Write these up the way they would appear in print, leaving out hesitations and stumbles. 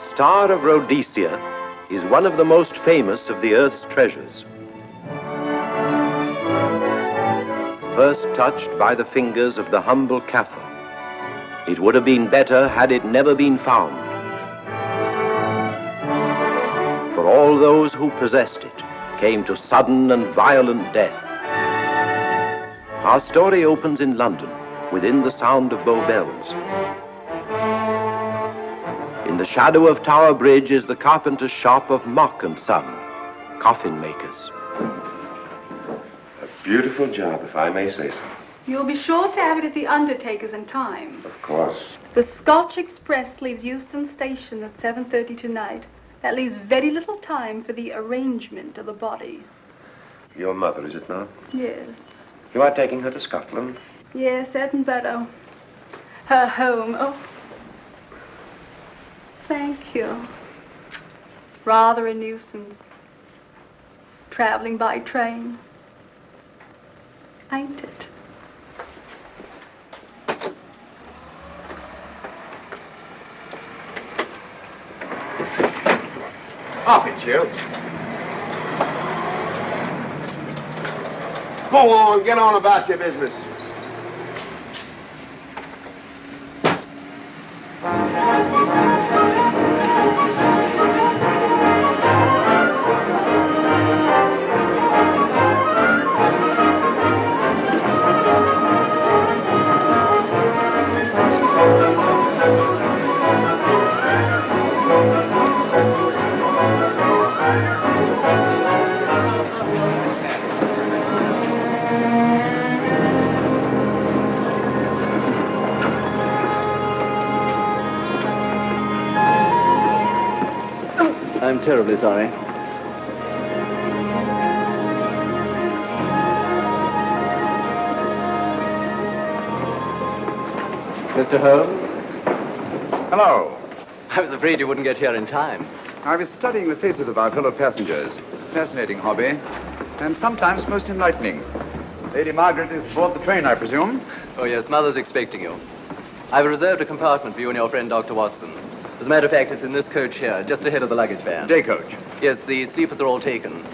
Star of Rhodesia is one of the most famous of the Earth's treasures. First touched by the fingers of the humble Kaffir, it would have been better had it never been found. For all those who possessed it came to sudden and violent death. Our story opens in London, within the sound of Bow Bells. In the shadow of Tower Bridge is the carpenter's shop of Mock and Son, coffin makers. A beautiful job, if I may say so. You'll be sure to have it at the undertaker's in time. Of course. The Scotch Express leaves Euston Station at 7:30 tonight. That leaves very little time for the arrangement of the body. Your mother, is it not? Yes. You are taking her to Scotland? Yes, Edinburgh. Her home. Oh. Thank you. Rather a nuisance. Traveling by train. Ain't it? Up it, you. Go on, get on about your business. I'm terribly sorry. Mr. Holmes? Hello. I was afraid you wouldn't get here in time. I was studying the faces of our fellow passengers. Fascinating hobby, and sometimes most enlightening. Lady Margaret is aboard the train, I presume? Oh, yes, Mother's expecting you. I've reserved a compartment for you and your friend, Dr. Watson. As a matter of fact, it's in this coach here, just ahead of the luggage van. Day coach? Yes, the sleepers are all taken.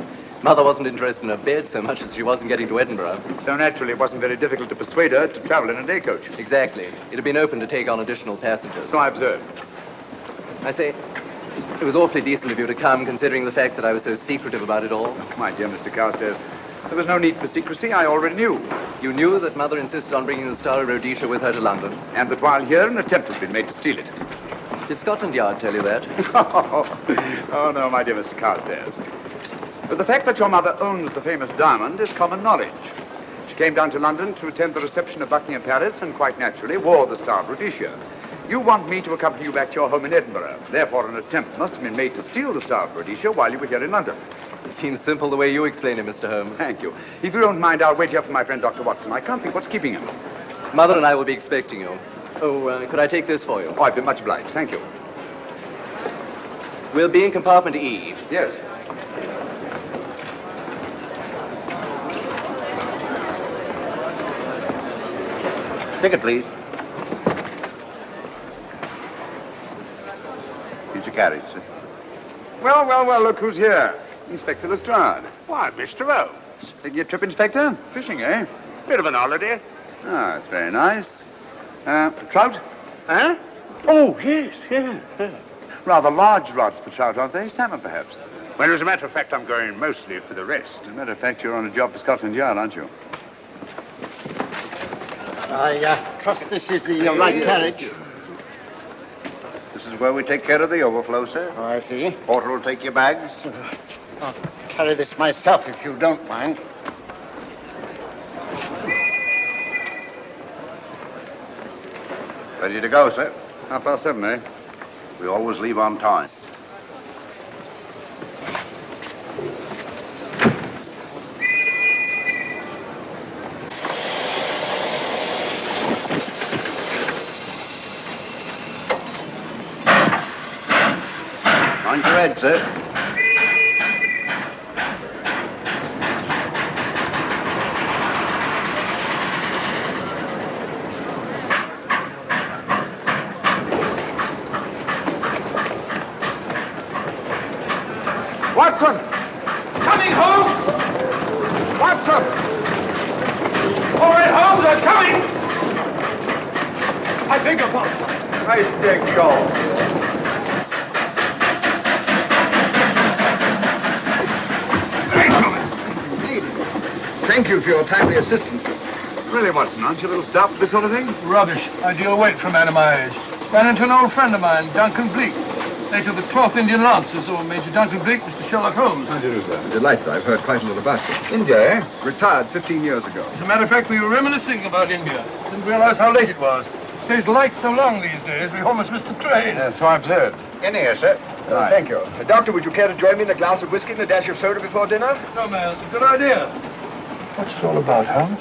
Mother wasn't interested in a bed so much as she was in getting to Edinburgh. So naturally, it wasn't very difficult to persuade her to travel in a day coach. Exactly. It had been open to take on additional passengers. So I observed. I say, it was awfully decent of you to come, considering the fact that I was so secretive about it all. Oh, my dear Mr. Carstairs, there was no need for secrecy. I already knew. You knew that Mother insisted on bringing the Star of Rhodesia with her to London? And that while here, an attempt has been made to steal it. Did Scotland Yard tell you that? Oh, no, my dear Mr. Carstairs. But the fact that your mother owns the famous diamond is common knowledge. She came down to London to attend the reception of Buckingham Palace and quite naturally wore the Star of Rhodesia. You want me to accompany you back to your home in Edinburgh. Therefore, an attempt must have been made to steal the Star of Rhodesia while you were here in London. It seems simple the way you explain it, Mr. Holmes. Thank you. If you don't mind, I'll wait here for my friend Dr. Watson. I can't think what's keeping him. Mother and I will be expecting you. Oh, could I take this for you? Oh, I'd be much obliged. Thank you. We'll be in compartment E. Yes. Ticket, please. Here's your carriage, sir. Well, look who's here. Inspector Lestrade. Why, Mr. Holmes. Taking a trip, Inspector? Fishing, eh? Bit of an holiday. Ah, that's very nice. Trout? Huh? Oh, yes. Rather large rods for trout, aren't they? Salmon, perhaps? Well, as a matter of fact, I'm going mostly for the rest. As a matter of fact, you're on a job for Scotland Yard, aren't you? I trust this is the right carriage. This is where we take care of the overflow, sir. Oh, I see. Porter will take your bags. I'll carry this myself if you don't mind. Ready to go, sir? 7:30, eh? We always leave on time. Mind your head, sir. Watson! Coming, Holmes! Watson! All right, Holmes, I'm coming! I beg your pardon. I beg go. Thank you for your timely assistance. Really, Watson, aren't you a little stout for this sort of thing? Rubbish. Ideal weight for a man of my age. Ran into an old friend of mine, Duncan-Bleek. Late of the 12th Indian Lancers, or Major Duncan-Bleek, Mr. Sherlock Holmes. How do you do, sir? Delighted. I've heard quite a lot about you. India, eh? Retired 15 years ago. As a matter of fact, we were reminiscing about India. Didn't realize how late it was. Stays light so long these days, we almost missed the train. Yeah, so I've heard. In here, sir. Right. Thank you. Doctor, would you care to join me in a glass of whiskey and a dash of soda before dinner? No, man, it's a good idea. What's it all about, Holmes?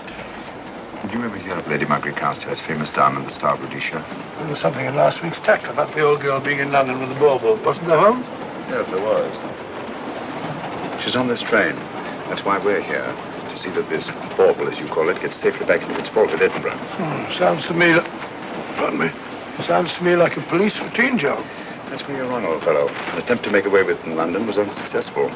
Did you ever hear of Lady Margaret Carstairs' famous diamond, the Star of Rhodesia? There was something in last week's tack about the old girl being in London with the bauble, wasn't there, Holmes? Yes, there was. She's on this train. That's why we're here. To see that this bauble, as you call it, gets safely back into its vault at Edinburgh. Sounds to me... Pardon me. Sounds to me like a police routine job. That's where you're wrong, old fellow. An attempt to make away with it in London was unsuccessful.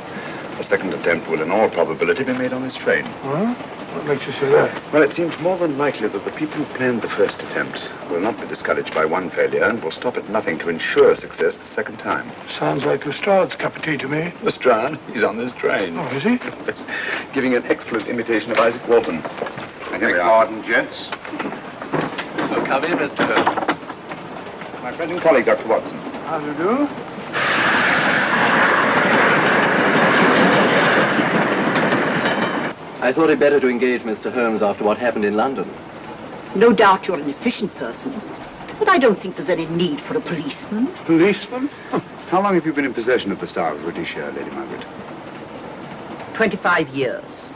The second attempt will, in all probability, be made on this train. Huh? What makes you say that? Well, it seems more than likely that the people who planned the first attempt will not be discouraged by one failure and will stop at nothing to ensure success the second time. Sounds like Lestrade's cup of tea to me. Lestrade, he's on this train. Oh, is he? Giving an excellent imitation of Isaac Walton. And here we are. Pardon, gents. Oh, come in, Mr. Holmes. My friend and colleague, Dr. Watson. How do you do? I thought it better to engage Mr. Holmes after what happened in London. No doubt you're an efficient person, but I don't think there's any need for a policeman. Policeman? How long have you been in possession of the Star of Rhodesia, Lady Margaret? 25 years.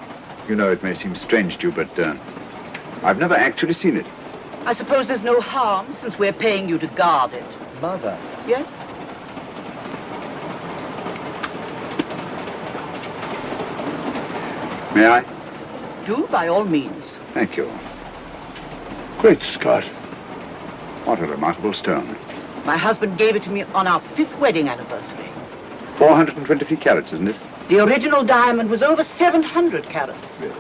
You know, it may seem strange to you, but I've never actually seen it. I suppose there's no harm since we're paying you to guard it. Mother. Yes? May I? Do, by all means. Thank you. Great Scott. What a remarkable stone. My husband gave it to me on our 5th wedding anniversary. 423 carats, isn't it? The original diamond was over 700 carats. Really?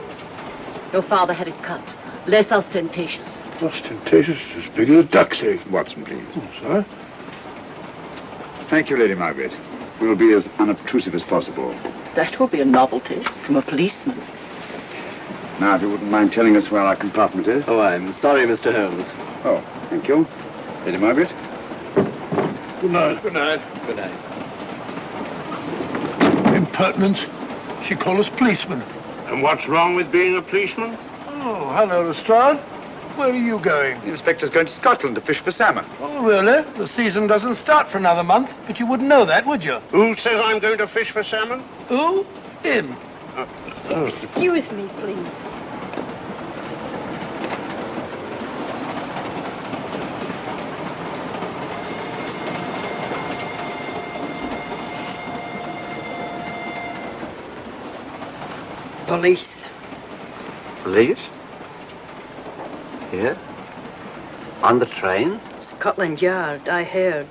Your father had it cut, less ostentatious. Ostentatious, as big as a duck's egg. Watson, please. Oh, sir? Thank you, Lady Margaret. We'll be as unobtrusive as possible. That will be a novelty from a policeman. Now, if you wouldn't mind telling us where our compartment is. Oh, I'm sorry, Mr. Holmes. Oh, thank you. Lady Margaret? Good night. Good night. Good night. Impertinence. She called us policemen. And what's wrong with being a policeman? Oh, hello, Lestrade. Where are you going? The inspector's going to Scotland to fish for salmon. Oh, really? The season doesn't start for another month, but you wouldn't know that, would you? Who says I'm going to fish for salmon? Who? Him. Excuse me, please. Police. Police? Here? On the train? Scotland Yard, I heard.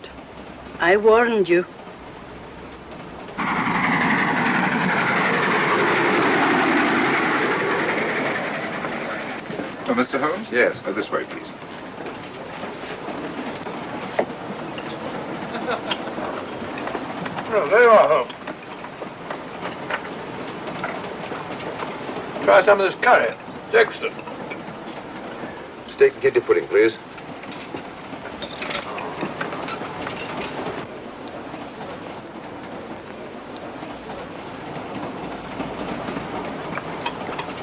I warned you. Oh, Mr. Holmes? Yes, this way, please. Oh, there you are, Holmes. Try some of this curry. It's excellent. Steak and kidney pudding, please.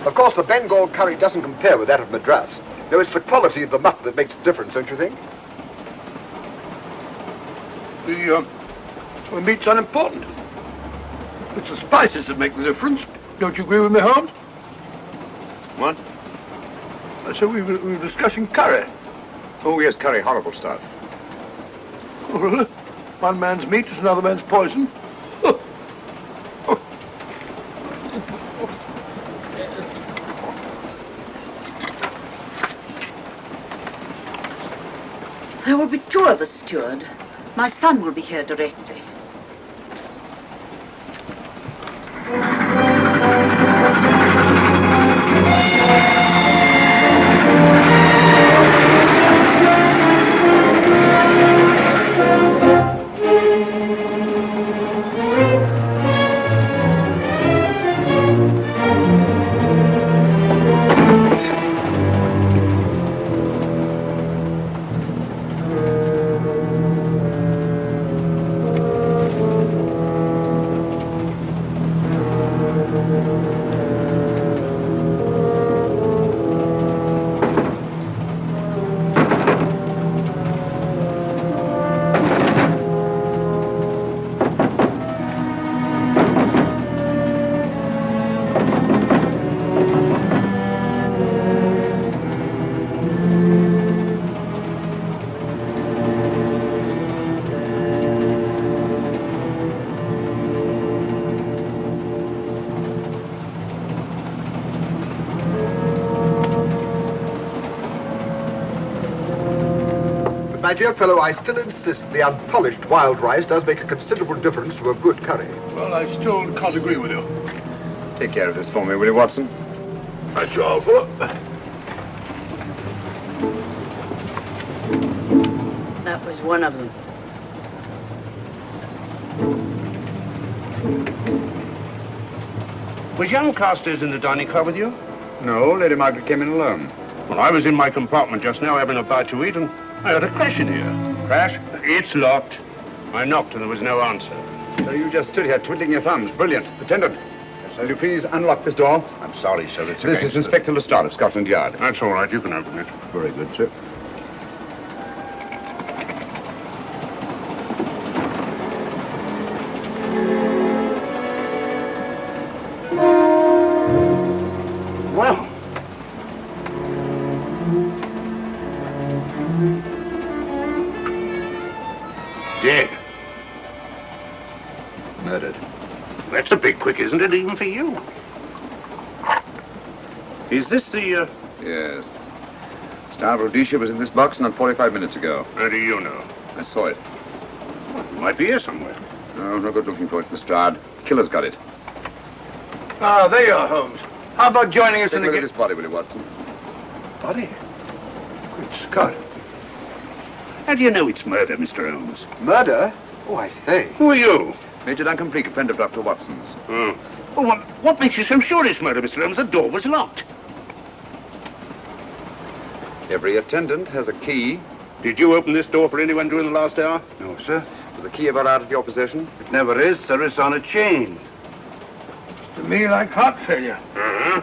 Of course, the Bengal curry doesn't compare with that of Madras. No, it's the quality of the mutton that makes a difference, don't you think? The meat's unimportant. It's the spices that make the difference. Don't you agree with me, Holmes? What? I said we were discussing curry. Oh, yes, curry, horrible stuff. Oh, really? One man's meat is another man's poison. There will be 2 of us, steward. My son will be here directly. But, my dear fellow, I still insist the unpolished wild rice does make a considerable difference to a good curry. Well, I still can't agree with you. Take care of this for me, will you, Watson? That's your offer. That was one of them. Was young Carstairs in the dining car with you? No, Lady Margaret came in alone. Well, I was in my compartment just now having a bite to eat, and I heard a crash in here. Crash? It's locked. I knocked and there was no answer. So you just stood here twiddling your thumbs. Brilliant. Attendant, will you please unlock this door? I'm sorry, sir. This is Inspector Lestrade of Scotland Yard. That's all right. You can open it. Very good, sir. Well. Dead. Murdered. That's a bit quick, isn't it, even for you? Is this the, Yes. Star of Rhodesia was in this box not 45 minutes ago. How do you know? I saw it. Well, it might be here somewhere. No, no good looking for it, Lestrade. Killer's got it. Ah, there you are, Holmes. How about joining us Take in a the... look at this body, will you, Watson? Body? Good Scott. How do you know it's murder, Mr. Holmes? Murder? Oh, I say. Who are you? Major Duncan-Bleek, a friend of Dr. Watson's. Oh. Well, what makes you so sure it's murder, Mr. Holmes? The door was locked. Every attendant has a key. Did you open this door for anyone during the last hour? No, sir. Was the key ever out of your possession? It never is, sir. It's on a chain. To me, like heart failure. Uh-huh.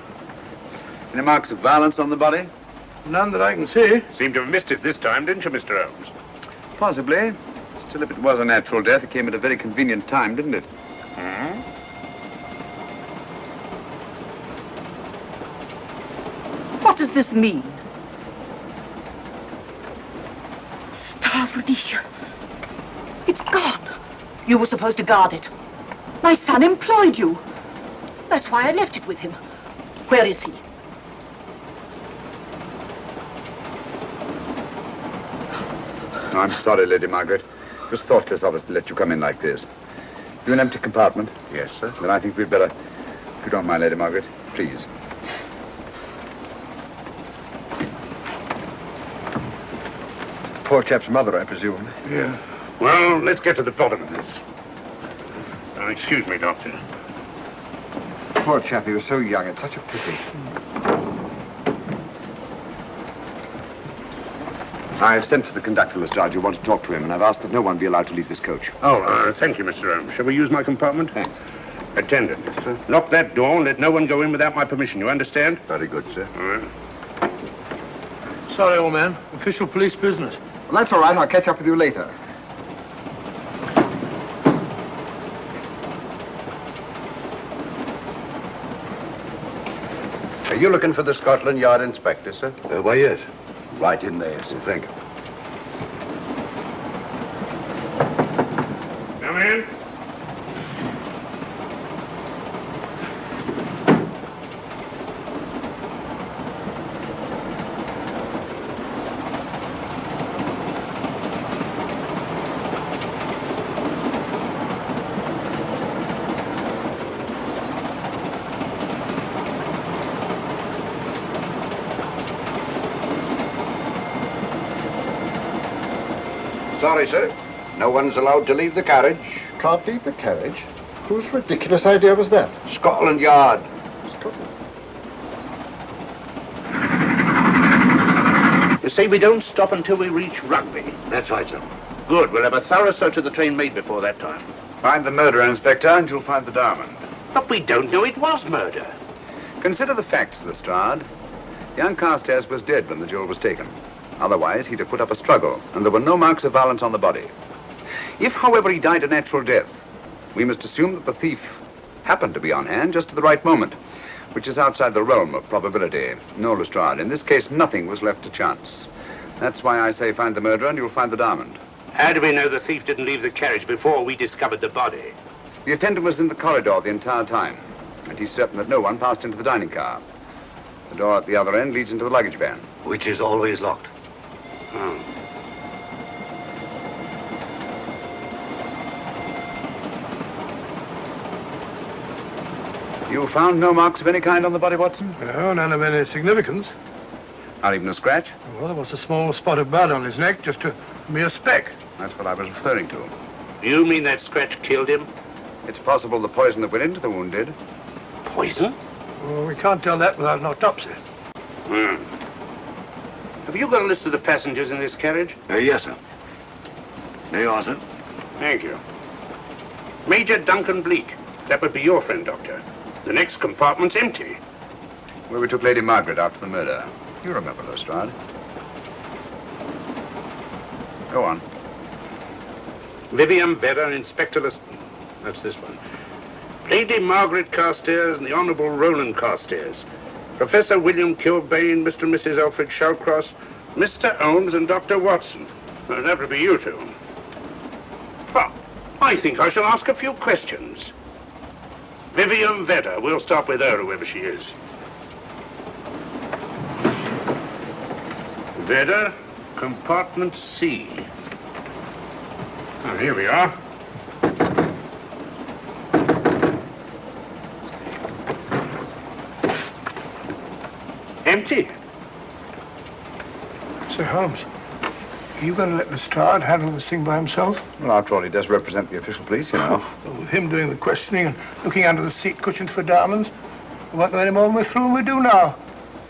Any marks of violence on the body? None that I can see. Seemed to have missed it this time, didn't you, Mr. Holmes? Possibly. Still, if it was a natural death, it came at a very convenient time, didn't it? Hmm? What does this mean? Star of Rhodesia. It's gone. You were supposed to guard it. My son employed you. That's why I left it with him. Where is he? Oh, I'm sorry, Lady Margaret. It was thoughtless of us to let you come in like this. You an empty compartment? Yes, sir. Then I think we'd better, if you don't mind, Lady Margaret, please. Poor chap's mother, I presume. Yeah. Well, let's get to the bottom of this. Excuse me, Doctor. Poor chap, he was so young. It's such a pity. I've sent for the conductor, Lestrade. You want to talk to him, and I've asked that no one be allowed to leave this coach. Oh, thank you, Mr. Holmes. Shall we use my compartment? Thanks. Attendant. Yes, sir. Lock that door and let no one go in without my permission. You understand? Very good, sir. All right. Sorry, old man. Official police business. Well, that's all right. I'll catch up with you later. Are you looking for the Scotland Yard inspector, sir? Why, yes. Right in there, sir. Thank you. Come in. Sorry, sir. No one's allowed to leave the carriage. Can't leave the carriage? Whose ridiculous idea was that? Scotland Yard. You say we don't stop until we reach Rugby. That's right, sir. Good. We'll have a thorough search of the train made before that time. Find the murderer, Inspector, and you'll find the diamond. But we don't know it was murder. Consider the facts, Lestrade. Young Carstairs was dead when the jewel was taken. Otherwise, he'd have put up a struggle, and there were no marks of violence on the body. If, however, he died a natural death, we must assume that the thief happened to be on hand just at the right moment, which is outside the realm of probability. No, Lestrade, in this case, nothing was left to chance. That's why I say find the murderer and you'll find the diamond. How do we know the thief didn't leave the carriage before we discovered the body? The attendant was in the corridor the entire time, and he's certain that no one passed into the dining car. The door at the other end leads into the luggage van. Which is always locked. Oh. You found no marks of any kind on the body, Watson? No, none of any significance. Not even a scratch? Well, there was a small spot of blood on his neck, just a mere speck. That's what I was referring to. You mean that scratch killed him? It's possible the poison that went into the wound did. Poison? Well, we can't tell that without an autopsy. Have you got a list of the passengers in this carriage? Yes, sir. There you are, sir. Thank you. Major Duncan-Bleek. That would be your friend, Doctor. The next compartment's empty. Where we took Lady Margaret after the murder. You remember, Lestrade. Go on. Vivian Vedder, Inspector That's this one. Lady Margaret Carstairs and the Honourable Roland Carstairs. Professor William Kilbane, Mr. and Mrs. Alfred Shallcross, Mr. Holmes and Dr. Watson. Well, that would be you two. Well, I think I shall ask a few questions. Vivian Vedder, we'll start with her, whoever she is. Vedder, compartment C. Oh, here we are. Empty. Sir Holmes, are you going to let Lestrade handle this thing by himself? Well, after all, he does represent the official police, you know. Well, with him doing the questioning and looking under the seat cushions for diamonds, we won't know any more than we're through and we do now.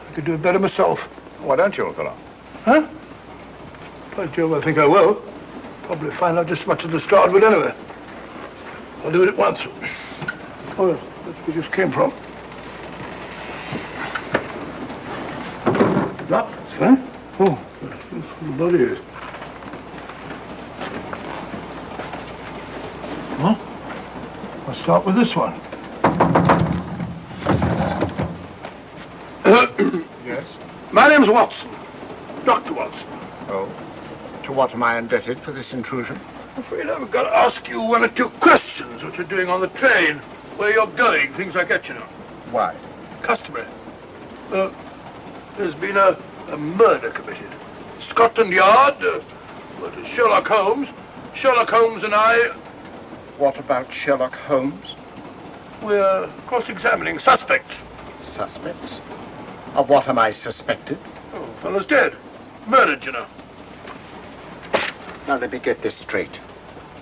I could do it better myself. Why don't you, old fellow? Huh? By Jove, I think I will. Probably find out just as much as Lestrade would anyway. I'll do it at once. Oh, yes, that's where we just came from. Locked, sir? Oh, the body is. Huh? I'll start with this one. Yes? My name's Watson. Dr. Watson. Oh. To what am I indebted for this intrusion? I'm afraid I've got to ask you one or two questions. What you're doing on the train, where you're going, things like that, you know. Why? Customary. There's been a murder committed. Scotland Yard, Sherlock Holmes. Sherlock Holmes and I... What about Sherlock Holmes? We're cross-examining suspects. Suspects? Of what am I suspected? Oh, fellow's dead. Murdered, you know. Now, let me get this straight.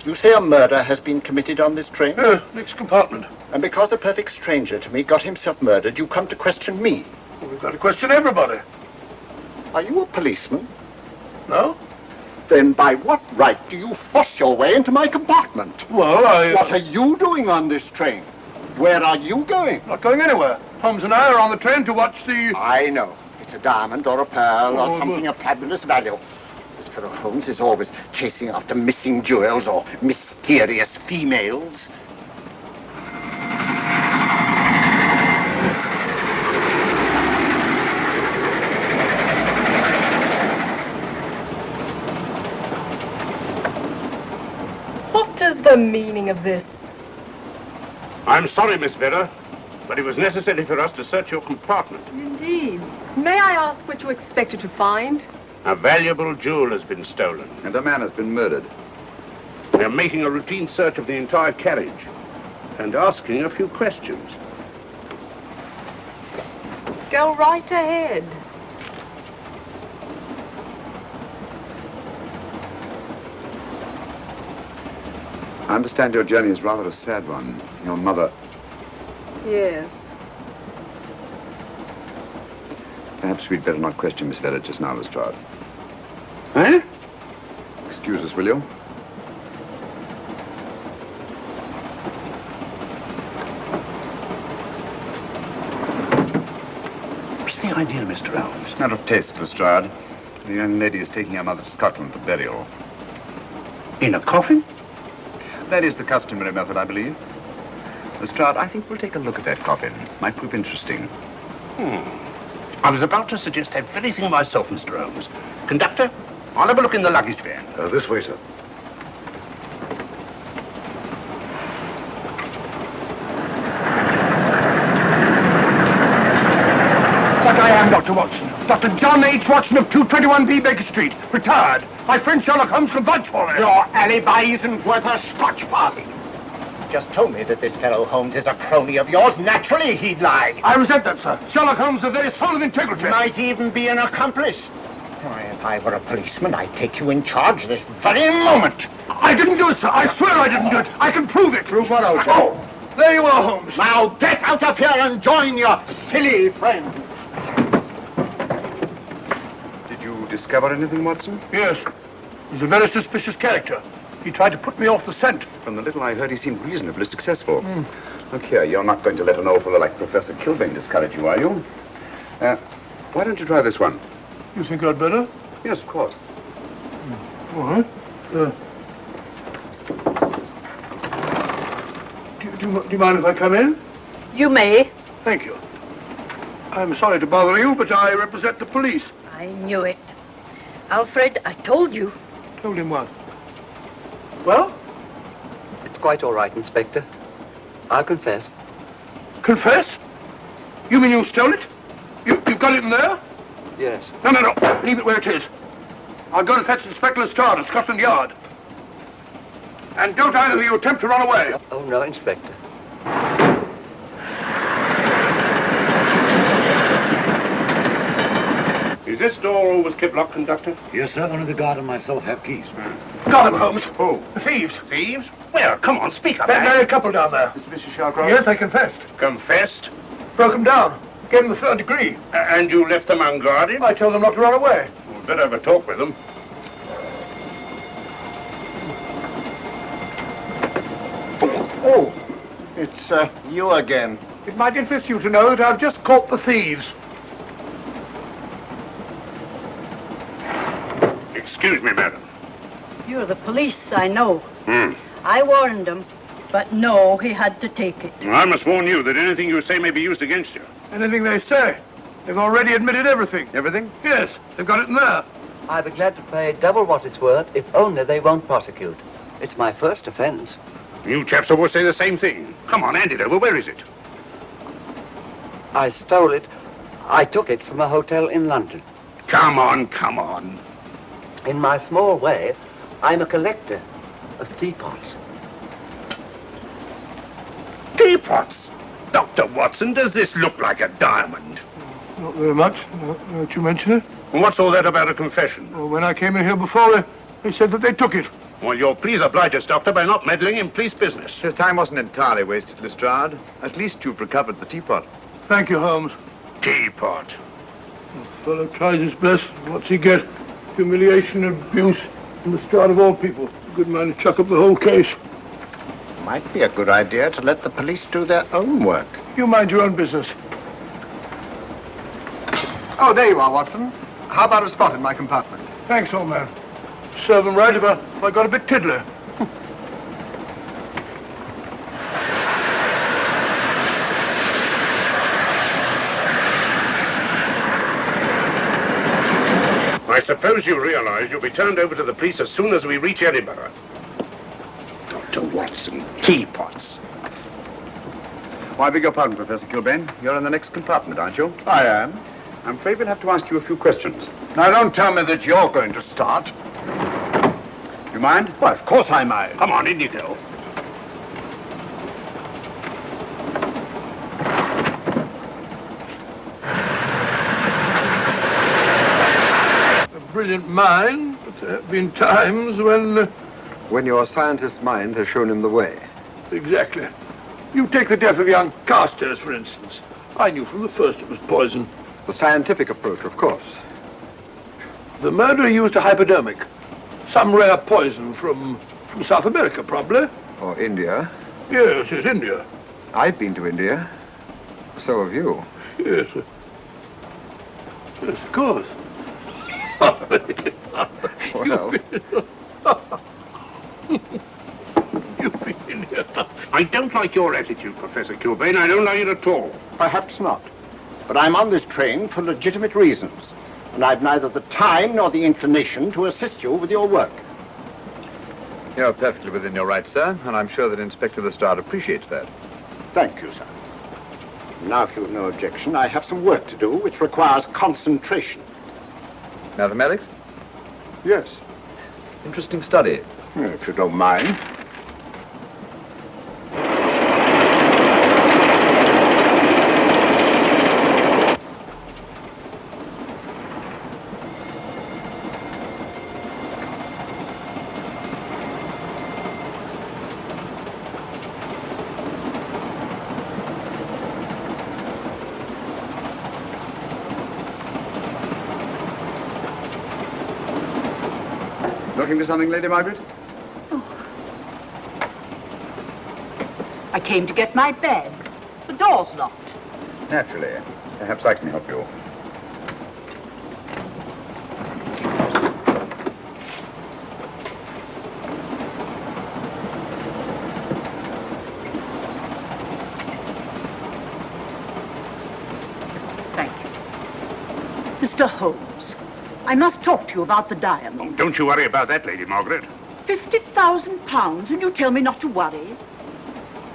You say a murder has been committed on this train? Next compartment. And because a perfect stranger to me got himself murdered, you come to question me? Well, we've got to question everybody. Are you a policeman? No? Then by what right do you force your way into my compartment? Well, What are you doing on this train? Where are you going? Not going anywhere. Holmes and I are on the train to watch the... I know. It's a diamond or a pearl or something of fabulous value. This fellow Holmes is always chasing after missing jewels or mysterious females. What is the meaning of this? I'm sorry, Miss Vedder, but it was necessary for us to search your compartment. Indeed. May I ask what you expected to find? A valuable jewel has been stolen. And a man has been murdered. We're making a routine search of the entire carriage and asking a few questions. Go right ahead. I understand your journey is rather a sad one. Your mother... Yes. Perhaps we'd better not question Miss Vedder just now, Lestrade. Eh? Excuse us, will you? What's the idea, Mr. Holmes? Matter of taste, Lestrade. The young lady is taking her mother to Scotland for burial. In a coffin? That is the customary method, I believe. Lestrade, I think we'll take a look at that coffin. Might prove interesting. I was about to suggest that very thing myself, Mr. Holmes. Conductor, I'll have a look in the luggage van. This way, sir. But I am Dr. Watson. Dr. John H. Watson of 221B Baker Street. Retired. My friend Sherlock Holmes can vouch for me. Your alibi isn't worth a Scotch farthing. just told me that this fellow Holmes is a crony of yours. Naturally, he'd lie. I resent that, sir. Sherlock Holmes is a very soul of integrity. Might even be an accomplice. Why, if I were a policeman, I'd take you in charge this very moment. I didn't do it, sir. I swear I didn't do it. I can prove it. Prove what, old chap? Oh, there you are, Holmes. Now get out of here and join your silly friends. Did you discover anything, Watson? Yes. He's a very suspicious character. He tried to put me off the scent. From the little I heard, he seemed reasonably successful. Look here, you're not going to let an old fellow like Professor Kilbane discourage you, are you? Why don't you try this one? You think I'd better? Yes, of course. All right. Do you mind if I come in? You may. Thank you. I'm sorry to bother you, but I represent the police. I knew it. Alfred, I told you. Told him what? Well? It's quite all right, Inspector. I'll confess. Confess? You mean you stole it? You've got it in there? Yes. No. Leave it where it is. I'll go and fetch Inspector Lestrade at Scotland Yard. And don't either of you attempt to run away. Oh, no, Inspector. Is this door always kept locked, Conductor? Yes, sir. Only the guard and myself have keys. Got him, Holmes. Oh. The thieves. Thieves? Well, come on, speak up, That man. married couple down there. Mr. Sherlock? Yes, I confessed. Confessed? Broke them down. Gave them the 3rd degree. And you left them unguarded? I told them not to run away. Well, better have a talk with them. Oh, it's you again. It might interest you to know that I've just caught the thieves. Excuse me, madam. You're the police, I know. I warned him, but no, he had to take it. I must warn you that anything you say may be used against you. Anything they say. They've already admitted everything. Everything? Yes, they've got it in there. I'd be glad to pay double what it's worth if only they won't prosecute. It's my first offense. You chaps always say the same thing. Come on, hand it over. Where is it? I stole it. I took it from a hotel in London. Come on. In my small way, I'm a collector of teapots. Teapots? Dr. Watson, does this look like a diamond? Not very much, now that you mention it. And what's all that about a confession? Well, when I came in here before, they said that they took it. Well, you'll please oblige us, Doctor, by not meddling in police business. His time wasn't entirely wasted, Lestrade. At least you've recovered the teapot. Thank you, Holmes. Teapot. The fellow tries his best. What's he get? Humiliation and abuse from the start of all people. A good man to chuck up the whole case. Might be a good idea to let the police do their own work. You mind your own business. Oh, there you are, Watson. How about a spot in my compartment? Thanks, old man. Serve them right if I got a bit tiddler. I suppose you realize you'll be turned over to the police as soon as we reach Edinburgh. Dr. Watson, teapots. Oh, I beg your pardon, Professor Kilbane. You're in the next compartment, aren't you? I am. I'm afraid we'll have to ask you a few questions. Now, don't tell me that you're going to start. You mind? Why, of course I mind. Come on, in you go. A brilliant mind, but there have been times when... When your scientist's mind has shown him the way. Exactly. You take the death of young Carstairs, for instance. I knew from the first it was poison. The scientific approach, of course. The murderer used a hypodermic. Some rare poison from South America, probably. Or India. Yes, India. I've been to India. So have you. Yes. Yes, of course. Well... You've been in here. I don't like your attitude, Professor Kilbane. I don't like it at all. Perhaps not. But I'm on this train for legitimate reasons. And I've neither the time nor the inclination to assist you with your work. You're perfectly within your rights, sir, and I'm sure that Inspector Lestrade appreciates that. Thank you, sir. Now, if you've no objection, I have some work to do which requires concentration. Mathematics? Yes. Interesting study. If you don't mind. looking for something, Lady Margaret? I came to get my bag. The door's locked. Naturally. Perhaps I can help you. Thank you. Mr. Holmes, I must talk to you about the diamond. Oh, don't you worry about that, Lady Margaret. £50,000 and you tell me not to worry?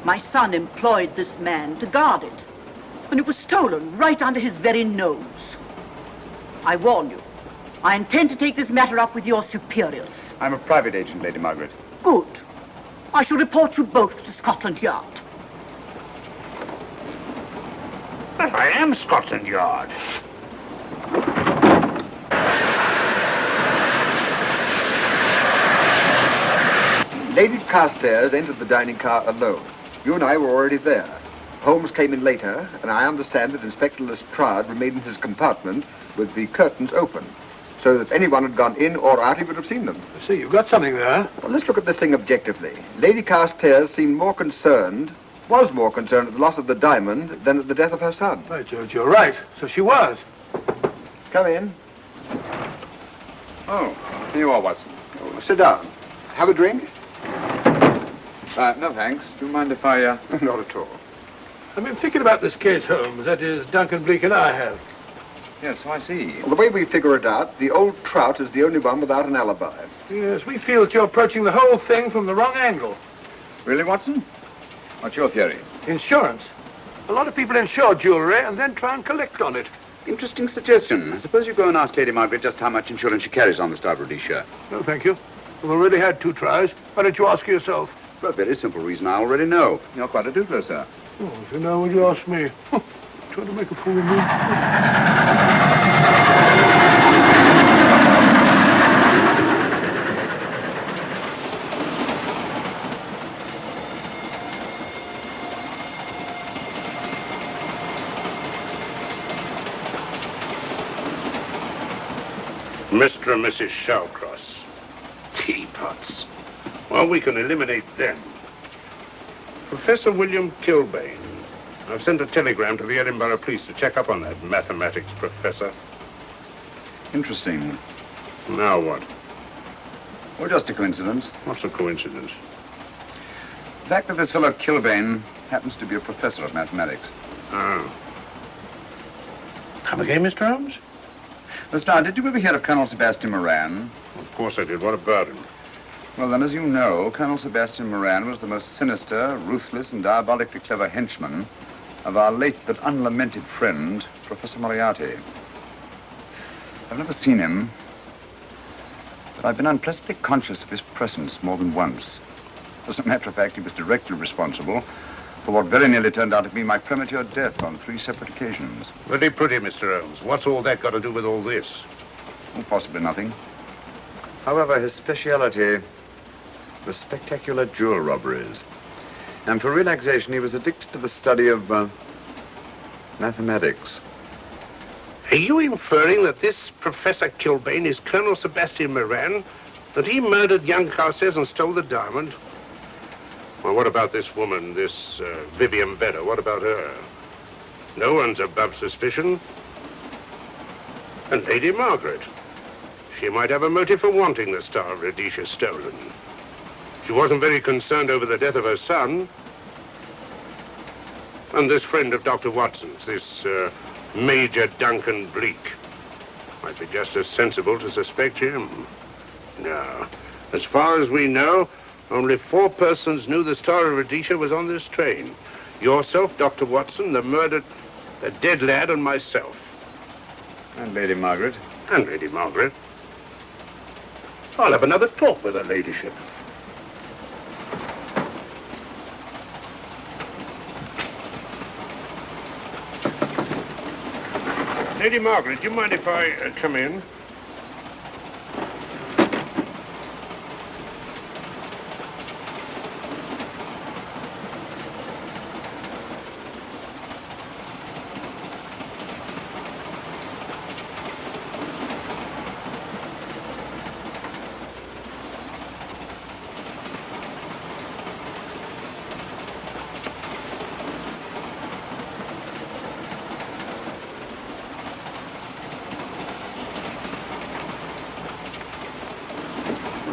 My son employed this man to guard it, and it was stolen right under his very nose. I warn you, I intend to take this matter up with your superiors. I'm a private agent, Lady Margaret. Good. I shall report you both to Scotland Yard. But I am Scotland Yard. Lady Carstairs entered the dining car alone. You and I were already there. Holmes came in later, and I understand that Inspector Lestrade remained in his compartment with the curtains open, so that if anyone had gone in or out, he would have seen them. I see, you've got something there. Well, let's look at this thing objectively. Lady Carstairs seemed more concerned, was more concerned at the loss of the diamond than at the death of her son. By George, you're right. So she was. Come in. Oh, here you are, Watson. Oh, sit down. Have a drink? No, thanks. Do you mind if I, Not at all. I've been thinking about this case, Holmes. That is, Duncan-Bleek and I have. Yes, so I see. Well, the way we figure it out, the old trout is the only one without an alibi. Yes, we feel that you're approaching the whole thing from the wrong angle. Really, Watson? What's your theory? Insurance. A lot of people insure jewelry and then try and collect on it. Interesting suggestion. I suppose you go and ask Lady Margaret just how much insurance she carries on the Star of Rhodesia. No, thank you. We've already had 2 tries. Why don't you ask her yourself? For a very simple reason I already know. You're quite a doodler, sir. Oh, if you know, would you ask me? Trying to make a fool of me. Mr. and Mrs. Shallcross. Teapots. Well, we can eliminate them. Professor William Kilbane. I've sent a telegram to the Edinburgh police to check up on that mathematics professor. Interesting. Now what? Well, just a coincidence. What's a coincidence? The fact that this fellow Kilbane happens to be a professor of mathematics. Ah. Come again, Mr. Holmes? Lestrade, did you ever hear of Colonel Sebastian Moran? Of course I did. What about him? Well, then, as you know, Colonel Sebastian Moran was the most sinister, ruthless, and diabolically clever henchman of our late but unlamented friend, Professor Moriarty. I've never seen him, but I've been unpleasantly conscious of his presence more than once. As a matter of fact, he was directly responsible for what very nearly turned out to be my premature death on 3 separate occasions. Pretty pretty, Mr. Holmes. What's all that got to do with all this? Oh, possibly nothing. However, his speciality was spectacular jewel robberies. And for relaxation, he was addicted to the study of mathematics. Are you inferring that this Professor Kilbane is Colonel Sebastian Moran? That he murdered young Carstairs and stole the diamond? Well, what about this woman, this Vivian Vedder? What about her? No one's above suspicion. And Lady Margaret. She might have a motive for wanting the Star of Rhodesia stolen. She wasn't very concerned over the death of her son. And this friend of Dr. Watson's, this Major Duncan-Bleek, might be just as sensible to suspect him. No. As far as we know, only 4 persons knew the Star of Rhodesia was on this train. Yourself, Dr. Watson, the dead lad, and myself. And Lady Margaret. And Lady Margaret. I'll have another talk with her ladyship. Lady Margaret, do you mind if I come in?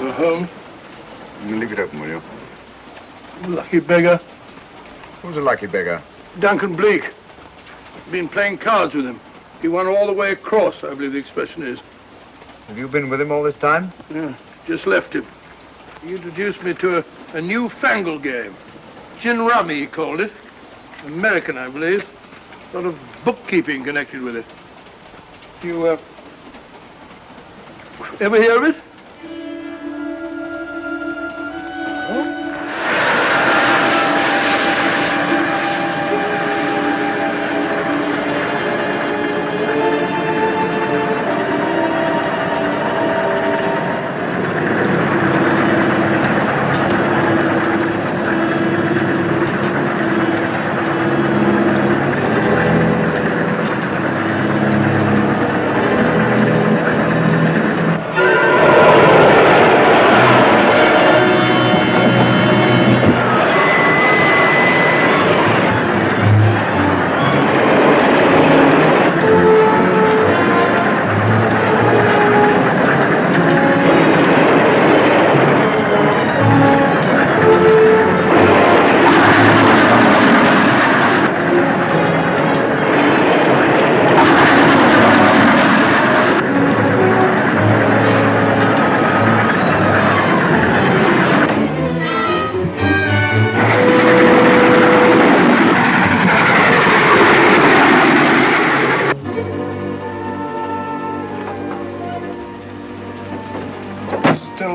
Sherlock Holmes. Leave it open, will you? Lucky beggar. Who's a lucky beggar? Duncan-Bleek. Been playing cards with him. He won all the way across, I believe the expression is. Have you been with him all this time? Yeah, just left him. He introduced me to a newfangled game. Gin rummy, he called it. American, I believe. A lot of bookkeeping connected with it. You, ever hear of it?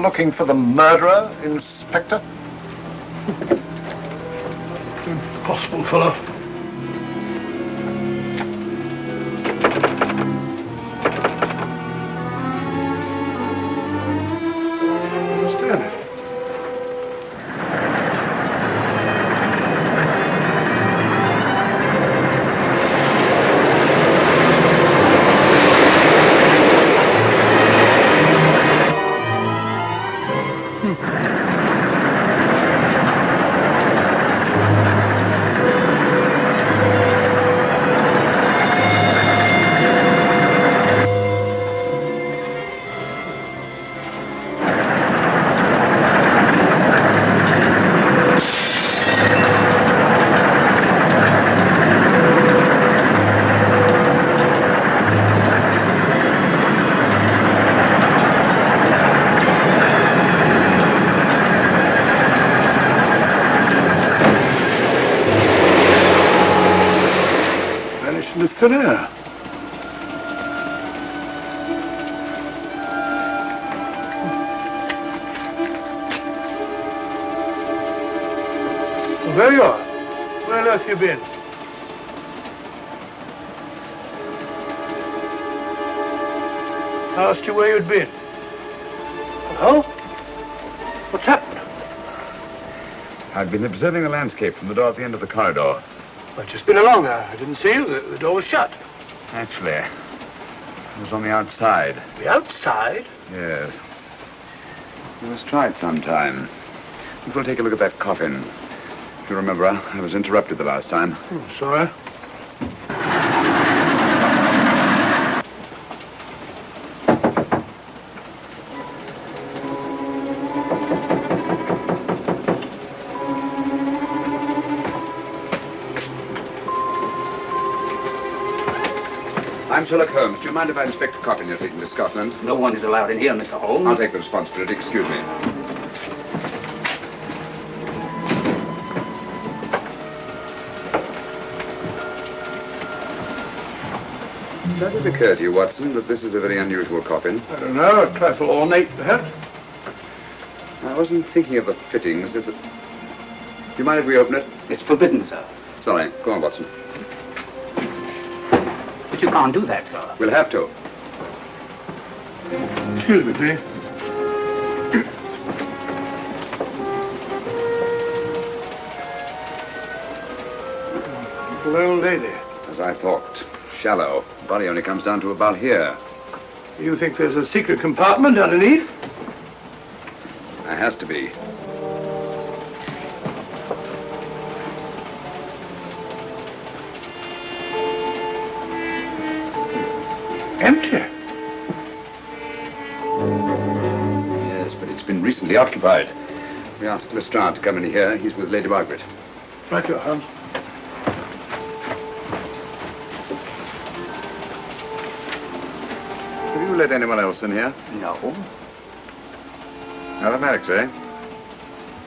Looking for the murderer, Inspector? Impossible fellow. I understand it. Into thin air. Well, there you are. Where on earth you been? I asked you where you'd been. Hello? What's happened? I've been observing the landscape from the door at the end of the corridor. I've just been along there. I didn't see you. The door was shut. Actually, I was on the outside. The outside? Yes. We must try it sometime. We'll take a look at that coffin. If you remember, I was interrupted the last time. Sorry. I'm Sherlock Holmes. Do you mind if I inspect a coffin you're taking to Scotland? No one is allowed in here, Mr. Holmes. I'll take the responsibility. Excuse me. Does it occur to you, Watson, that this is a very unusual coffin? I don't know. A trifle ornate, perhaps. I wasn't thinking of the fittings. Do you mind if we open it? It's forbidden, sir. Sorry. Go on, Watson. But you can't do that, sir. We'll have to. Excuse me, please. Little old lady. As I thought. Shallow. Body only comes down to about here. You think there's a secret compartment underneath? There has to be. Empty. Yes, but It's been recently occupied. We asked Lestrade to come in here. He's with Lady Margaret. Right, your Holmes. Have you let anyone else in here? No. Mathematics, eh?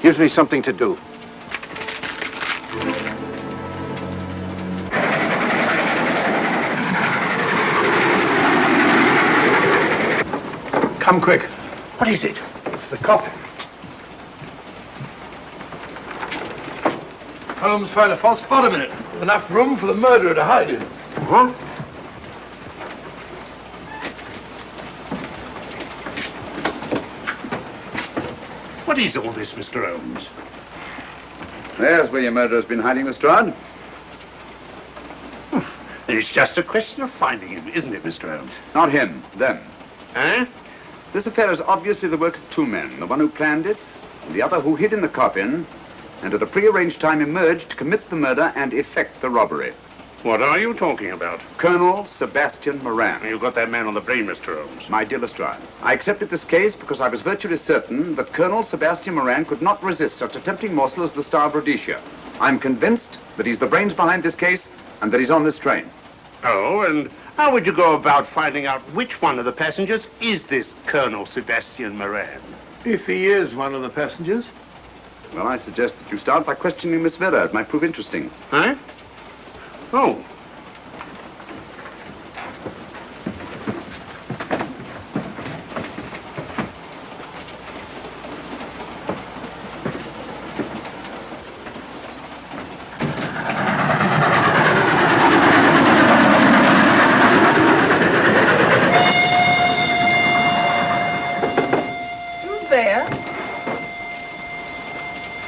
Gives me something to do. Come quick. What is it? It's the coffin. Holmes found a false bottom in it. Enough room for the murderer to hide in. Huh? What is all this, Mr. Holmes? There's where your murderer's been hiding, Lestrade. It's just a question of finding him, isn't it, Mr. Holmes? Not him, them. Eh? This affair is obviously the work of two men, the one who planned it, and the other who hid in the coffin, and at a prearranged time emerged to commit the murder and effect the robbery. What are you talking about? Colonel Sebastian Moran. You got that man on the brain, Mr. Holmes. My dear Lestrade, I accepted this case because I was virtually certain that Colonel Sebastian Moran could not resist such a tempting morsel as the Star of Rhodesia. I'm convinced that he's the brains behind this case and that he's on this train. Oh, and how would you go about finding out which one of the passengers is this Colonel Sebastian Moran? If he is one of the passengers. Well, I suggest that you start by questioning Miss Vera. It might prove interesting. Huh? Oh.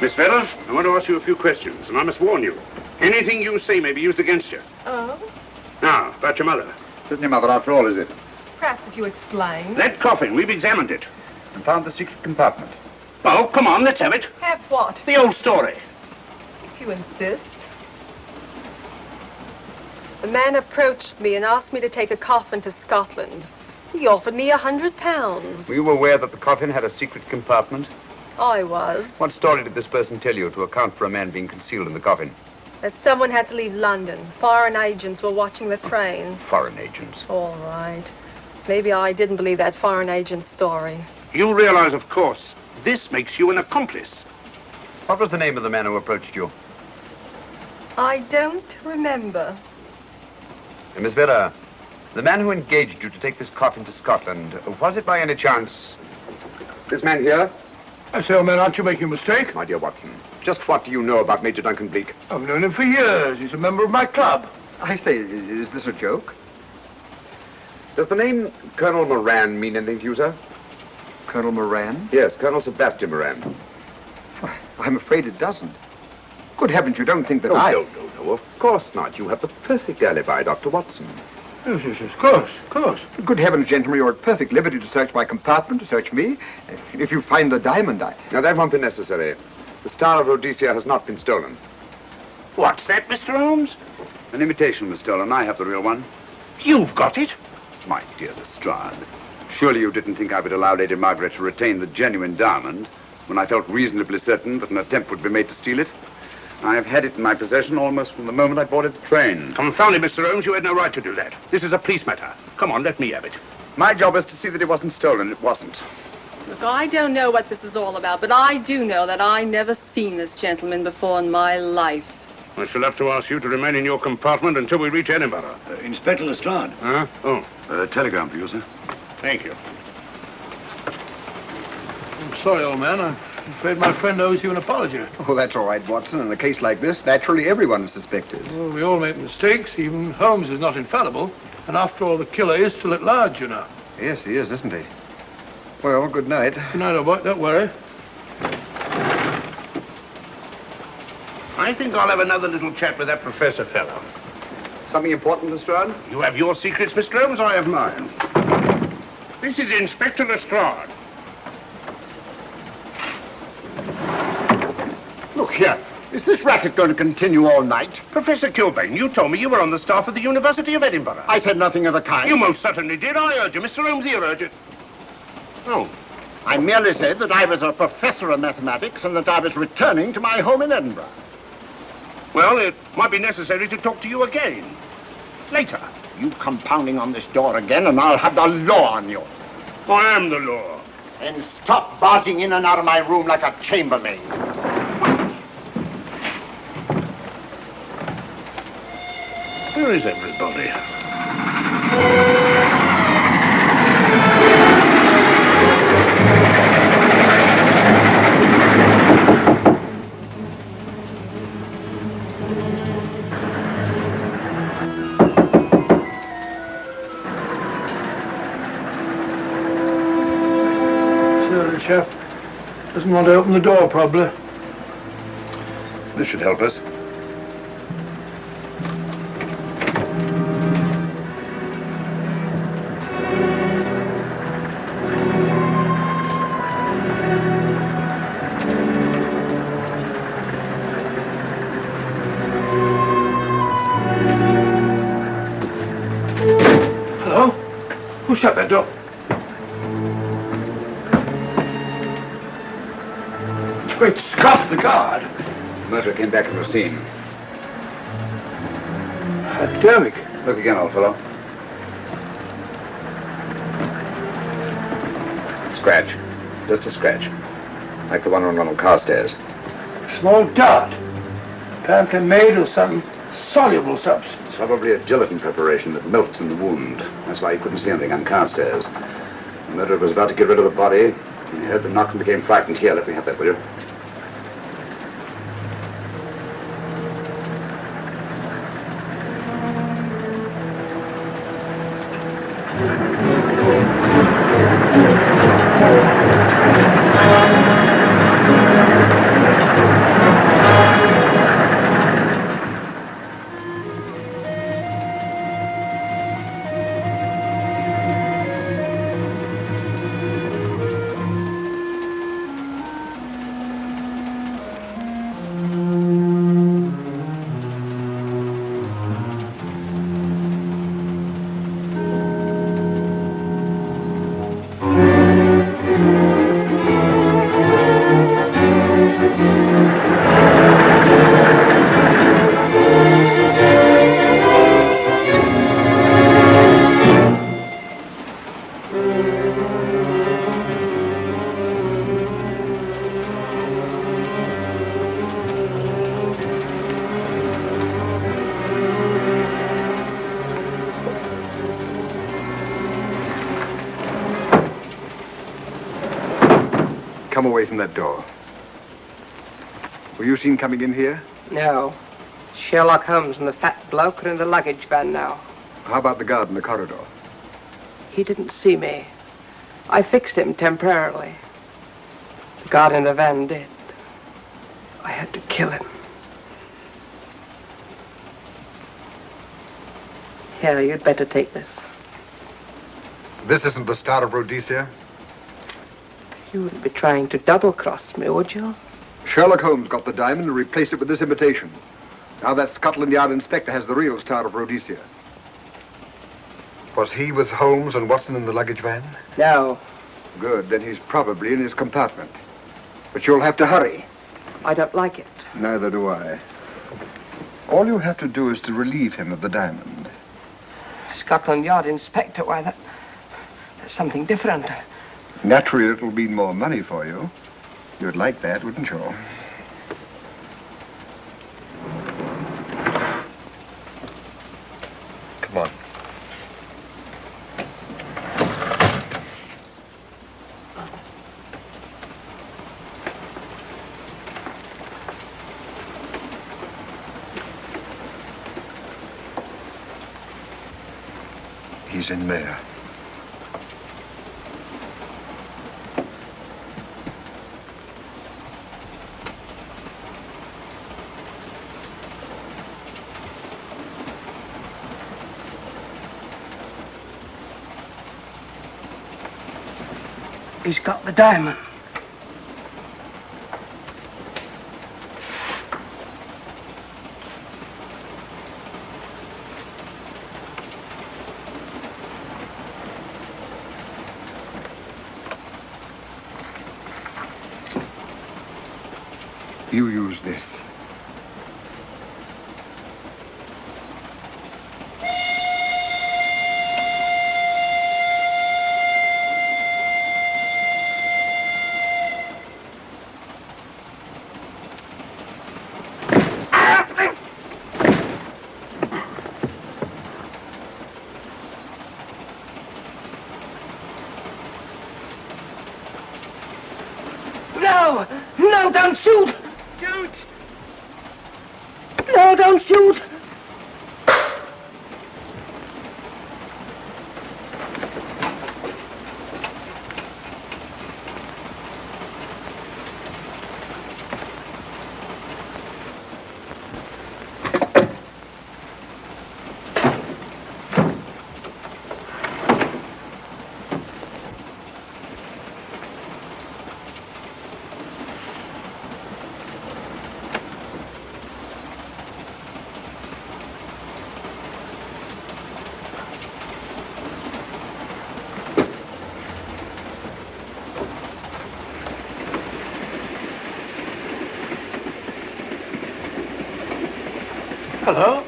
Miss Vera, I want to ask you a few questions, and I must warn you. Anything you say may be used against you. Oh? Now, about your mother. It isn't your mother after all, is it? Perhaps if you explain. That coffin, we've examined it. And found the secret compartment. Oh, come on, let's have it. Have what? The old story. If you insist. The man approached me and asked me to take a coffin to Scotland. He offered me £100. Were you aware that the coffin had a secret compartment? I was. What story did this person tell you to account for a man being concealed in the coffin? That someone had to leave London. Foreign agents were watching the train. Foreign agents? All right. Maybe I didn't believe that foreign agent story. You realize, of course, this makes you an accomplice. What was the name of the man who approached you? I don't remember. Miss Vera, the man who engaged you to take this coffin to Scotland, was it by any chance this man here? I say, old man, aren't you making a mistake? My dear Watson, just what do you know about Major Duncan-Bleek? I've known him for years. He's a member of my club. I say, is this a joke? Does the name Colonel Moran mean anything to you, sir? Colonel Moran? Yes, Colonel Sebastian Moran. Why, I'm afraid it doesn't. Good heavens, you don't think that No, of course not. You have the perfect alibi, Dr. Watson. Yes, of course, of course. Good heavens, gentlemen, you're at perfect liberty to search my compartment, to search me. If you find the diamond, Now, that won't be necessary. The Star of Rhodesia has not been stolen. What's that, Mr. Holmes? An imitation was stolen. I have the real one. You've got it? My dear Lestrade, surely you didn't think I would allow Lady Margaret to retain the genuine diamond when I felt reasonably certain that an attempt would be made to steal it? I have had it in my possession almost from the moment I boarded the train. Confound it, Mr. Holmes, you had no right to do that. This is a police matter. Come on, let me have it. My job is to see that it wasn't stolen. It wasn't. Look, I don't know what this is all about, but I do know that I never seen this gentleman before in my life. I shall have to ask you to remain in your compartment until we reach Edinburgh. Inspector Lestrade. Huh? Oh. Telegram for you, sir. Thank you. I'm sorry, old man. I'm afraid my friend owes you an apology. Oh, that's all right, Watson. In a case like this, naturally everyone is suspected. Well, we all make mistakes. Even Holmes is not infallible. And after all, the killer is still at large, you know. Yes, he is, isn't he? Well, good night. Good night, old boy. Don't worry. I think I'll have another little chat with that professor fellow. Something important, Lestrade? You have your secrets, Mr. Holmes, I have mine. This is Inspector Lestrade. Look here. Is this racket going to continue all night? Professor Kilbane, you told me you were on the staff of the University of Edinburgh. I said nothing of the kind. You most certainly did. I urge you. Mr. Holmes here urged it. Oh, I merely said that I was a professor of mathematics and that I was returning to my home in Edinburgh. Well, it might be necessary to talk to you again. Later. You come pounding on this door again and I'll have the law on you. I am the law. Then stop barging in and out of my room like a chambermaid. Where is everybody? The chap doesn't want to open the door, probably. This should help us. Hello? Who shut that door? Great Scott, the guard! The murderer came back to the scene. Academic. Look again, old fellow. Scratch. Just a scratch. Like the one on Ronald Carstairs. Small dot. Apparently made of some soluble substance. Probably a gelatin preparation that melts in the wound. That's why you couldn't see anything on Carstairs. The murderer was about to get rid of the body. He heard the knock and became frightened. Here, let me have that, will you? Come away from that door. Were you seen coming in here? No. Sherlock Holmes and the fat bloke are in the luggage van now. How about the guard in the corridor? He didn't see me. I fixed him temporarily. The guard in the van did. I had to kill him. Here, you'd better take this. This isn't the Star of Rhodesia? You wouldn't be trying to double-cross me, would you? Sherlock Holmes got the diamond and replaced it with this imitation. Now that Scotland Yard inspector has the real Star of Rhodesia. Was he with Holmes and Watson in the luggage van? No. Good, then he's probably in his compartment. But you'll have to hurry. I don't like it. Neither do I. All you have to do is to relieve him of the diamond. Scotland Yard inspector, why, that's something different. Naturally, it'll mean more money for you. You'd like that, wouldn't you? Come on. He's in there. He's got the diamond. You use this. No! No, don't shoot! Don't! No, don't shoot! Hello.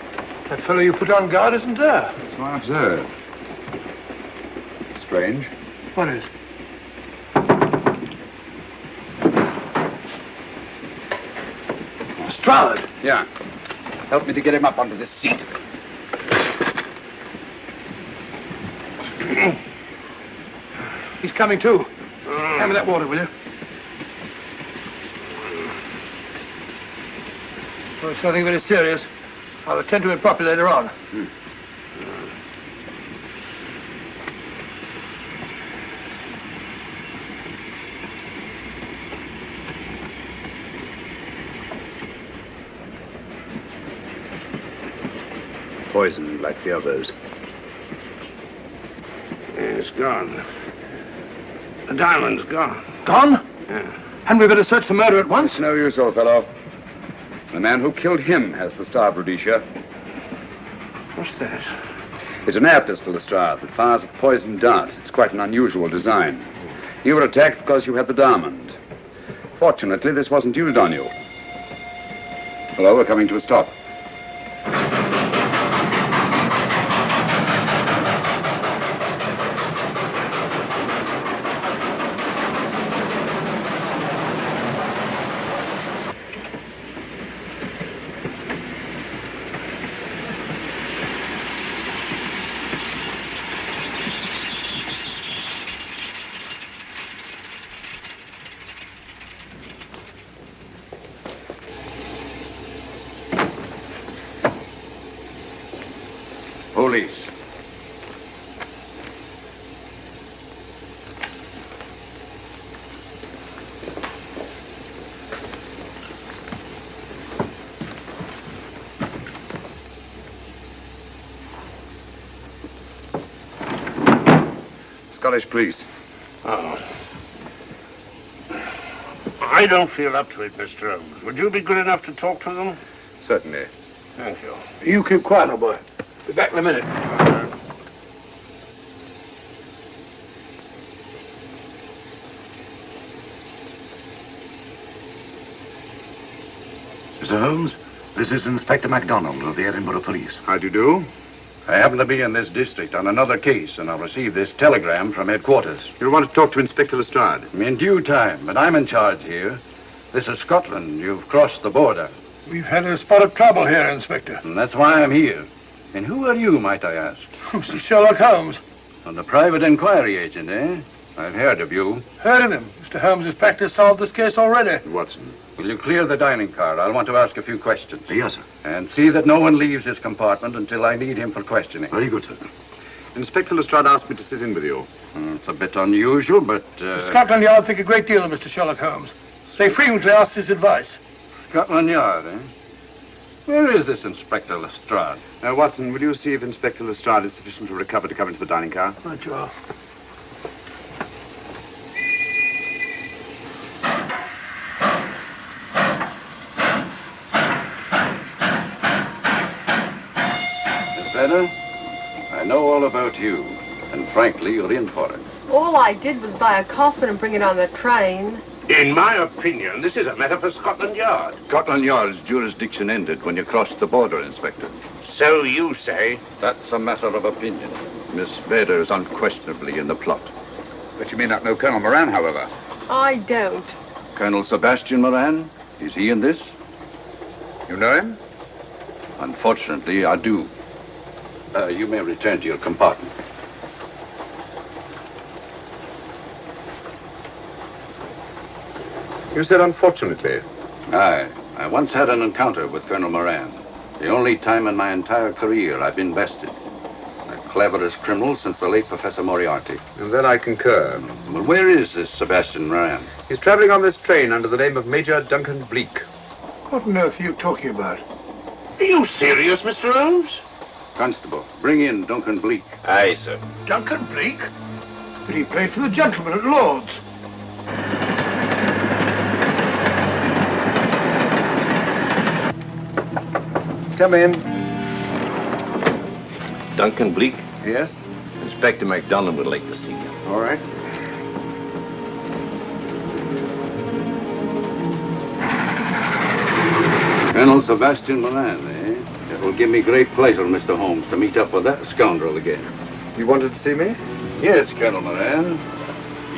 That fellow you put on guard isn't there. So I observed. Strange. What is? Stroud. Yeah. Help me to get him up onto this seat. He's coming too. Hand me that water, will you? Well, it's nothing very serious. I'll attend to it properly later on. Poisoned like the others. Yeah, it's gone. The diamond's gone. Gone? Yeah. Hadn't we better search the murderer at once? It's no use, old fellow. The man who killed him has the Star of Rhodesia. What's that? It's an air pistol, Lestrade, that fires a poisoned dart. It's quite an unusual design. You were attacked because you had the diamond. Fortunately, this wasn't used on you. Hello, we're coming to a stop. Police. Scottish police. Oh. I don't feel up to it, Mr. Holmes. Would you be good enough to talk to them? Certainly. Thank you. You keep quiet, old boy. Be back in a minute. Mr. Holmes, this is Inspector MacDonald of the Edinburgh Police. How do you do? I happen to be in this district on another case, and I'll receive this telegram from headquarters. You want to talk to Inspector Lestrade? In due time, but I'm in charge here. This is Scotland. You've crossed the border. We've had a spot of trouble here, Inspector. And that's why I'm here. And who are you, might I ask? Mr. Sherlock Holmes. And the private inquiry agent, eh? I've heard of you. Heard of him. Mr. Holmes has practically solved this case already. Watson. Will you clear the dining car? I'll want to ask a few questions. Yes, sir. And see that no one leaves his compartment until I need him for questioning. Very good, sir. Inspector Lestrade asked me to sit in with you. It's a bit unusual, but... Scotland Yard think a great deal of Mr. Sherlock Holmes. They frequently ask his advice. Scotland Yard, eh? Where is this Inspector Lestrade? Watson, will you see if Inspector Lestrade is sufficiently recovered to come into the dining car? Right, you are. Miss Vedder, I know all about you, and frankly, you're in for it. All I did was buy a coffin and bring it on the train. In my opinion, this is a matter for Scotland Yard. Scotland Yard's jurisdiction ended when you crossed the border, Inspector. So you say? That's a matter of opinion. Miss Vader is unquestionably in the plot. But you may not know Colonel Moran, however. I don't. Colonel Sebastian Moran? Is he in this? You know him? Unfortunately, I do. You may return to your compartment. You said unfortunately. Aye. I once had an encounter with Colonel Moran. The only time in my entire career I've been bested. The cleverest criminal since the late Professor Moriarty. And then I concur. Well, where is this Sebastian Moran? He's traveling on this train under the name of Major Duncan-Bleek. What on earth are you talking about? Are you serious, Mr. Holmes? Constable, bring in Duncan-Bleek. Aye, sir. Duncan-Bleek? But he played for the gentleman at Lord's. Come in. Duncan-Bleek? Yes? Inspector MacDonald would like to see you. All right. Colonel Sebastian Moran, eh? It will give me great pleasure, Mr. Holmes, to meet up with that scoundrel again. You wanted to see me? Yes, Colonel Moran.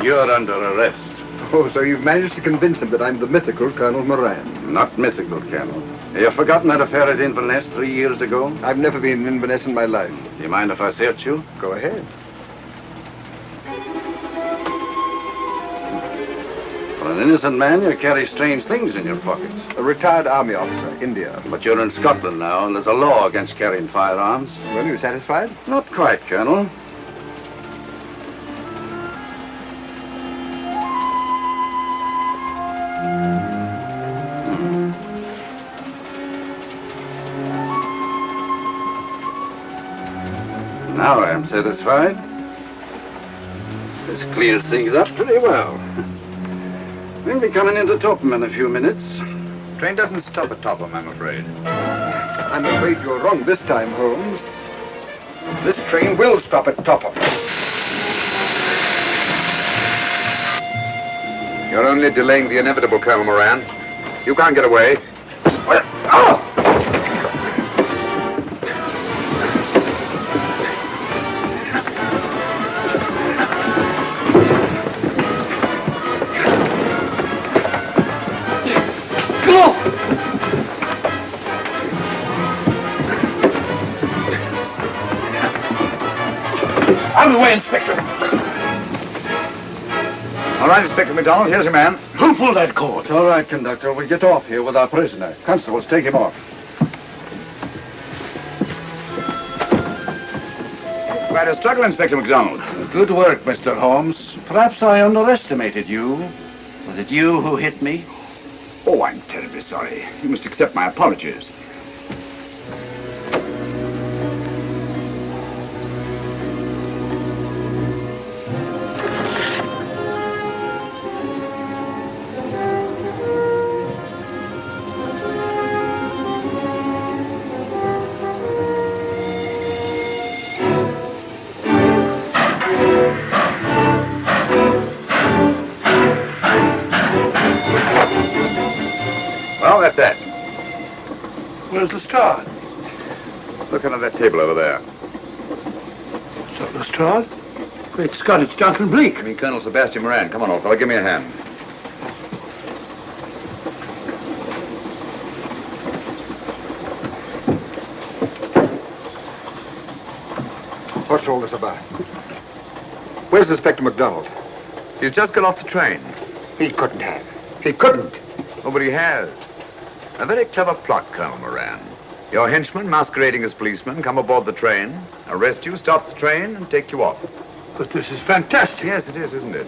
You're under arrest. Oh, so you've managed to convince him that I'm the mythical Colonel Moran. Not mythical, Colonel. Have you forgotten that affair at Inverness 3 years ago? I've never been in Inverness in my life. Do you mind if I search you? Go ahead. For an innocent man, you carry strange things in your pockets. A retired army officer, India. But you're in Scotland now, and there's a law against carrying firearms. Well, you satisfied? Not quite, Colonel. Now I am satisfied. This clears things up pretty well. We'll be coming into Topham in a few minutes. Train doesn't stop at Topham, I'm afraid. I'm afraid you're wrong this time, Holmes. This train will stop at Topham. You're only delaying the inevitable, Colonel Moran. You can't get away. Out of the way, Inspector. All right, Inspector MacDonald, here's your man. Who pulled that cord? It's all right, conductor. We'll get off here with our prisoner. Constables, take him off. Quite a struggle, Inspector MacDonald. Good work, Mr. Holmes. Perhaps I underestimated you. Was it you who hit me? Oh, I'm terribly sorry. You must accept my apologies. Well, that's that. Where's Lestrade? Look under that table over there. Is that Lestrade? Great Scott, it's Duncan-Bleek. I mean, Colonel Sebastian Moran. Come on, old fellow, give me a hand. What's all this about? Where's Inspector MacDonald? He's just got off the train. He couldn't have. He couldn't. Oh, but he has. A very clever plot, Colonel Moran. Your henchmen, masquerading as policemen, come aboard the train, arrest you, stop the train, and take you off. But this is fantastic. Yes, it is, isn't it?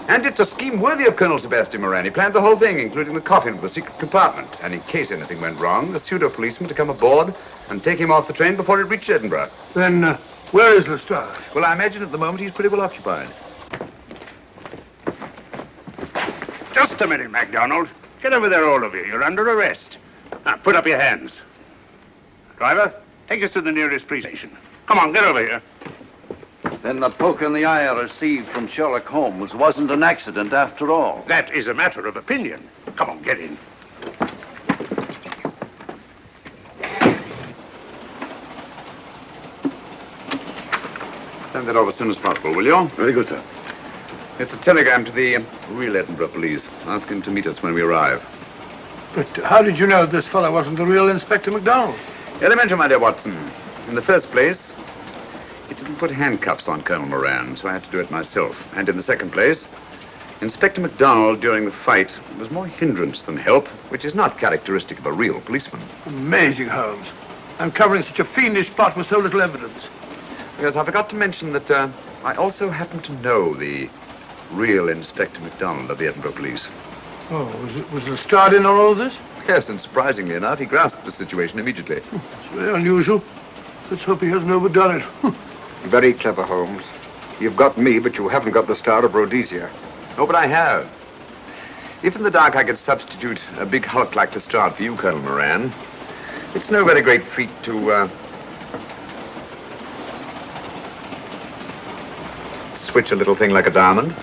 And it's a scheme worthy of Colonel Sebastian Moran. He planned the whole thing, including the coffin of the secret compartment. And in case anything went wrong, the pseudo-policeman to come aboard and take him off the train before it reached Edinburgh. Then, where is Lestrade? Well, I imagine at the moment he's pretty well occupied. Just a minute, MacDonald. Get over there, all of you. You're under arrest. Now, put up your hands. Driver, take us to the nearest police station. Come on, get over here. Then the poke in the eye I received from Sherlock Holmes wasn't an accident after all. That is a matter of opinion. Come on, get in. Send that over as soon as possible, will you? Very good, sir. It's a telegram to the real Edinburgh police. Ask him to meet us when we arrive. But how did you know this fellow wasn't the real Inspector MacDonald? Elementary, my dear Watson. In the first place, he didn't put handcuffs on Colonel Moran, so I had to do it myself. And in the second place, Inspector MacDonald, during the fight, was more hindrance than help, which is not characteristic of a real policeman. Amazing, Holmes. Uncovering such a fiendish plot with so little evidence. Yes, I forgot to mention that I also happen to know the real Inspector MacDonald of the Edinburgh Police. Oh, was Lestrade in on all of this? Yes, and surprisingly enough, he grasped the situation immediately. It's very unusual. Let's hope he hasn't overdone it. Very clever, Holmes. You've got me, but you haven't got the Star of Rhodesia. Oh, but I have. If in the dark I could substitute a big hulk like Lestrade for you, Colonel Moran, it's no very great feat to, switch a little thing like a diamond.